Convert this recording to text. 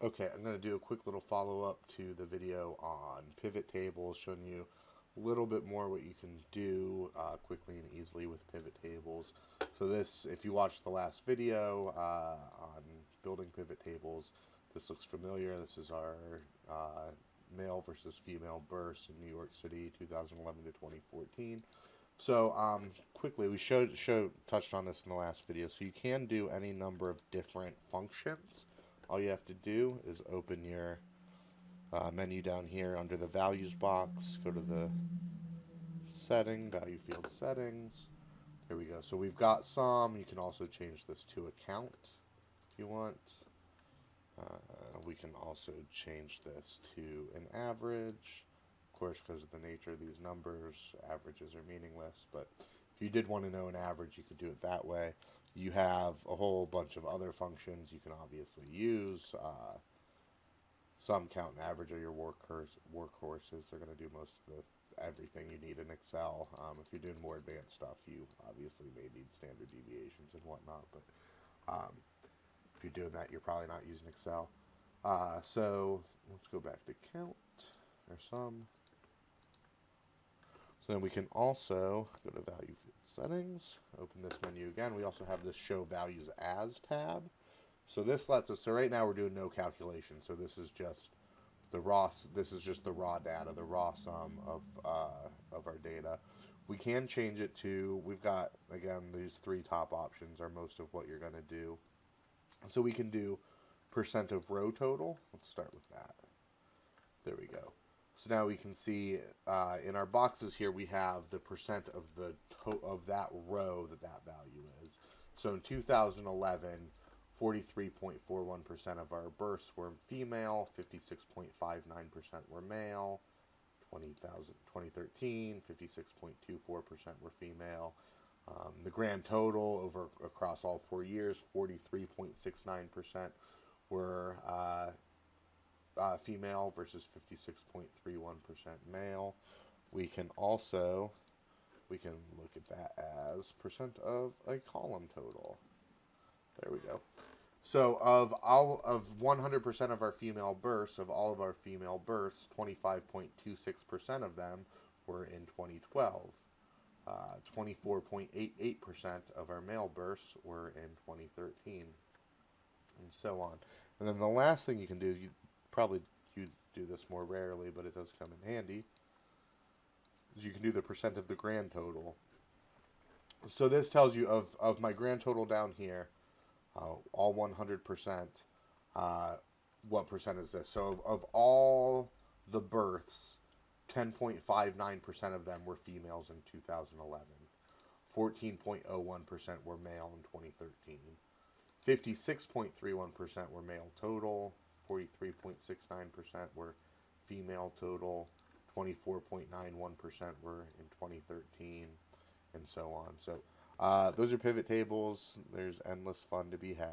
Okay, I'm going to do a quick little follow-up to the video on pivot tables, showing you a little bit more what you can do quickly and easily with pivot tables. So this, if you watched the last video on building pivot tables, this looks familiar. This is our male versus female burst in New York City, 2011 to 2014. So quickly, we touched on this in the last video. So you can do any number of different functions. All you have to do is open your menu down here under the values box. Go to the value field settings. Here we go. So we've got some. You can also change this to account if you want. We can also change this to an average. Of course, because of the nature of these numbers, averages are meaningless. But if you did want to know an average, you could do it that way. You have a whole bunch of other functions you can obviously use. Some count and average are your workhorses. They're going to do most of everything you need in Excel. If you're doing more advanced stuff, you obviously may need standard deviations and whatnot. But if you're doing that, you're probably not using Excel. So let's go back to count or sum. So then we can also go to value field settings, open this menu again. We also have this show values as tab. So this lets us, so right now we're doing no calculation. So this is just the raw data, the raw sum of our data. We can change it to, we've got, again, these three top options are most of what you're going to do. So we can do percent of row total. Let's start with that. There we go. So now we can see in our boxes here we have the percent of that row that value is. So in 2011, 43.41% of our bursts were female, 56.59% were male. 2013, 56.24% were female. The grand total across all 4 years, 43.69% were female versus 56.31% male. We can look at that as percent of a column total. There we go. So of 100% of our female births, of all of our female births, 25.26% of them were in 2012. 24.88% of our male births were in 2013, and so on. And then the last thing you can do, you do this more rarely, but it does come in handy, is you can do the percent of the grand total. So this tells you of my grand total down here, all 100%, what percent is this? So of all the births, 10.59% of them were females in 2011. 14.01% were male in 2013. 56.31% were male total. 43.69% were female total. 24.91% were in 2013, and so on. So those are pivot tables. There's endless fun to be had.